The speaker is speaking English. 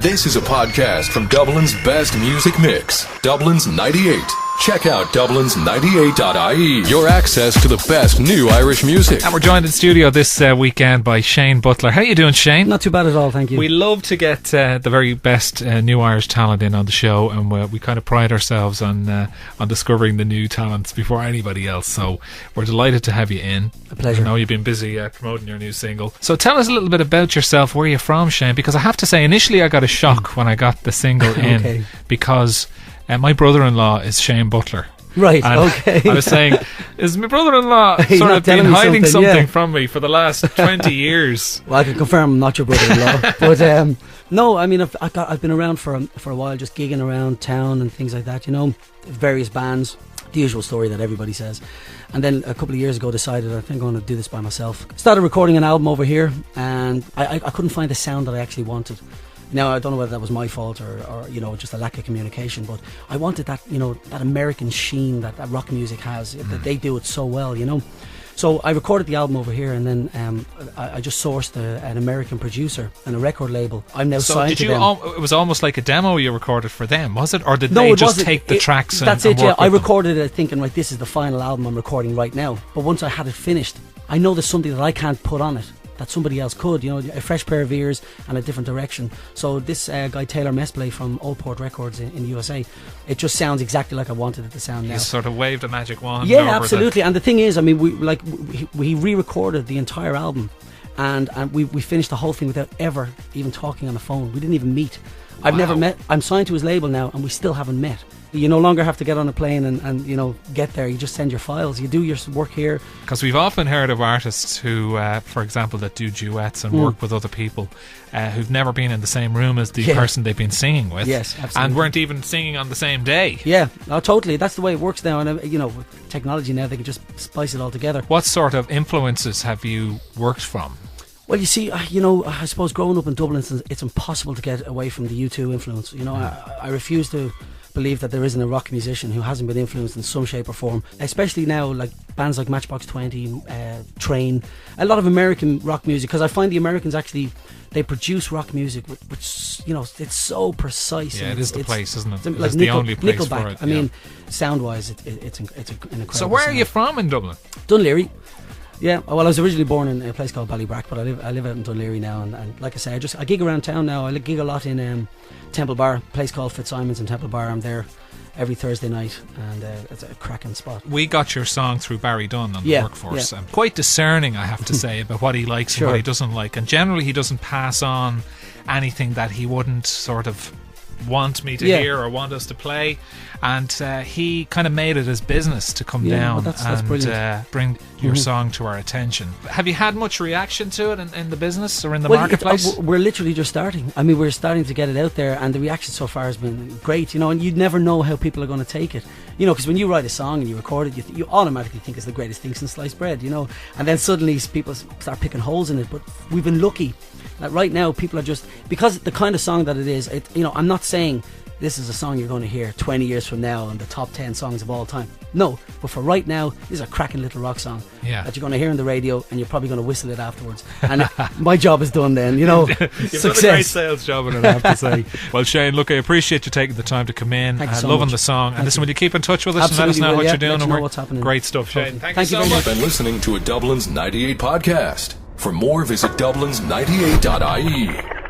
This is a podcast from Dublin's best music mix, Dublin's 98. Check out Dublins98.ie, your access to the best new Irish music. And we're joined in studio this weekend by Shane Butler. How are you doing, Shane? Not too bad at all, thank you. We love to get the very best new Irish talent in on the show, and we kind of pride ourselves on discovering the new talents before anybody else. So we're delighted to have you in. A pleasure. I know you've been busy promoting your new single. So tell us a little bit about yourself. Where are you from, Shane? Because I have to say, initially I got a shock when I got the single in, because my brother-in-law is Shane Butler. Right, and okay. I was saying, is my brother-in-law He's sort not of been telling me hiding something yeah. from me for the last 20 years? Well, I can confirm I'm not your brother-in-law. But no, I mean, I've been around for a while, just gigging around town and things like that, you know, various bands, the usual story that everybody says. And then a couple of years ago decided I think I'm going to do this by myself. Started recording an album over here, and I couldn't find the sound that I actually wanted. Now, I don't know whether that was my fault or you know, just a lack of communication, but I wanted that, you know, that American sheen that rock music has, that they do it so well, you know. So I recorded the album over here, and then I just sourced an American producer and a record label. I'm now signed to them. It was almost like a demo you recorded for them, was it? Or did they just take the tracks and That's it, yeah. I with them? recorded it thinking, right, this is the final album I'm recording right now. But once I had it finished, I know there's something that I can't put on it that somebody else could, you know, a fresh pair of ears and a different direction. So this guy Taylor Mesplay from Old Port Records in the USA, it just sounds exactly like I wanted it to sound now. He sort of waved a magic wand. Yeah, over absolutely. And the thing is, I mean, we re-recorded the entire album, and we finished the whole thing without ever even talking on the phone. We didn't even meet. I've never met. I'm signed to his label now, and we still haven't met. You no longer have to get on a plane and you know, get there. You just send your files. You do your work here. Because we've often heard of artists who, for example, that do duets and work with other people who've never been in the same room as the person they've been singing with. Yes, absolutely. And weren't even singing on the same day. Yeah, no, totally. That's the way it works now. And you know, with technology now, they can just splice it all together. What sort of influences have you worked from? Well, you see, you know, I suppose growing up in Dublin, it's impossible to get away from the U2 influence. You know, I refuse to believe that there isn't a rock musician who hasn't been influenced in some shape or form, especially now, like bands like Matchbox 20, Train, a lot of American rock music, because I find the Americans actually, they produce rock music which, you know, it's so precise. Yeah, it is the place, isn't it? Like it's the only place Nickelback. for it. I mean, sound-wise, it's an incredible. So where sound. are you from in Dublin? Dunleary. Yeah, well, I was originally born in a place called Ballybrack, but I live out in Dunleary now, and like I say, I gig around town now. I gig a lot in Temple Bar, a place called Fitzsimon's in Temple Bar. I'm there every Thursday night, and it's a cracking spot. We got your song through Barry Dunn on the Workforce. Yeah. Quite discerning, I have to say, about what he likes and what he doesn't like, and generally he doesn't pass on anything that he wouldn't sort of want me to hear or want us to play, and he kind of made it his business to come down and bring your song to our attention. Have you had much reaction to it in the business or in the marketplace? We're literally just starting. I mean, we're starting to get it out there, and the reaction so far has been great, you know, and you'd never know how people are going to take it, you know, because when you write a song and you record it, you automatically think it's the greatest thing since sliced bread, you know, and then suddenly people start picking holes in it. But we've been lucky that right now people are just, because the kind of song that it is, you know, I'm not saying this is a song you're going to hear 20 years from now in the top 10 songs of all time. No, but for right now, this is a cracking little rock song that you're going to hear on the radio, and you're probably going to whistle it afterwards. And my job is done then, you know. You've Success. done a great sales job in it, I have to say. Well, Shane, look, I appreciate you taking the time to come in. Thank you so loving much. the song. And listen, will you keep in touch with us Absolutely, and let us know what you're doing? Let you know what's happening. Great stuff, Shane. Thank Thank you so much. You've been listening to a Dublin's 98 podcast. For more, visit Dublins98.ie.